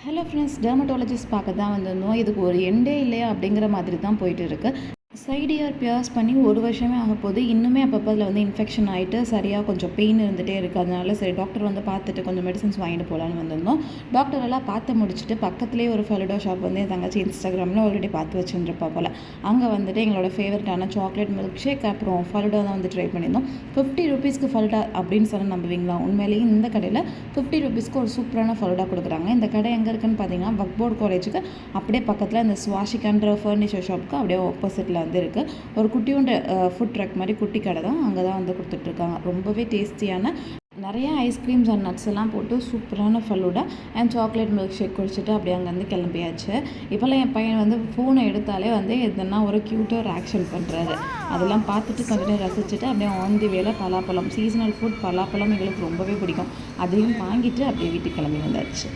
Hello friends, dermatologist பார்க்க தான் வந்திருந்தோம். இதுக்கு ஒரு எண்டே இல்லையா அப்படிங்கிற மாதிரி தான் போயிட்டு இருக்கு. சைடு இயர் பியர்ஸ் பண்ணி 1 வருஷமே ஆகப்போகுது. இன்னுமே அப்பப்போ அதில் வந்து இன்ஃபெக்ஷன் ஆகிட்டு சரியாக கொஞ்சம் பெயின் இருந்துகிட்டே இருக்குது. அதனால சரி டாக்டர் வந்து பார்த்துட்டு கொஞ்சம் மெடிசன்ஸ் வாங்கிட்டு போகலான்னு வந்திருந்தோம். டாக்டர் எல்லாம் பார்த்து முடிச்சுட்டு பக்கத்துலேயே ஒரு ஃபலூடா ஷாப் வந்து என் தங்கச்சி இன்ஸ்டாகிராமில் ஆல்ரெடி பார்த்து வச்சுருப்பா போல். அங்கே வந்துட்டு எங்களோட ஃபேவரட்டான சாக்லேட் மில்க் ஷேக் அப்புறம் ஃபலூடா தான் வந்து ட்ரை பண்ணியிருந்தோம். 50 ரூபீஸ்க்கு ஃபலூடா அப்படின்னு சொன்னால் நம்புவீங்களா? உண்மையிலேயே இந்த கடையில் 50 ரூபீஸ்க்கு ஒரு சூப்பரான ஃபலூடா கொடுக்குறாங்க. இந்த கடை எங்கே இருக்குன்னு பார்த்தீங்கன்னா வக்போர்ட் காலேஜுக்கு அப்படியே பக்கத்தில் இந்த ஸ்வாஷிகான்ற ஃபர்னிச்சர் ஷாப்புக்கு அப்படியே ஆப்போசிட்டில் வந்து இருக்குது. ஒரு குட்டியோண்டு ஃபுட் ட்ரக் மாதிரி குட்டி கடை தான், அங்கே தான் வந்து கொடுத்துட்ருக்காங்க. ரொம்பவே டேஸ்டியான நிறைய ஐஸ்கிரீம்ஸ் அண்ட் நட்ஸ் எல்லாம் போட்டு சூப்பரான falooda and chocolate milkshake குடிச்சிட்டு அப்படியே அங்கேருந்து கிளம்பியாச்சு. இப்போல்லாம் என் பையன் வந்து ஃபோனை எடுத்தாலே வந்து எதுனா ஒரு க்யூட்டாக ஒரு ஆக்ஷன் பண்ணுறாரு. அதெல்லாம் பார்த்துட்டு கொஞ்சம் நேரம் ரசிச்சுட்டு அப்படியே ஆன் தி வேல பலாப்பழம், சீசனல் ஃபுட் பலாப்பழம் எங்களுக்கு ரொம்பவே பிடிக்கும். அதையும் வாங்கிட்டு அப்படியே வீட்டுக்கு கிளம்பி வந்தாச்சு.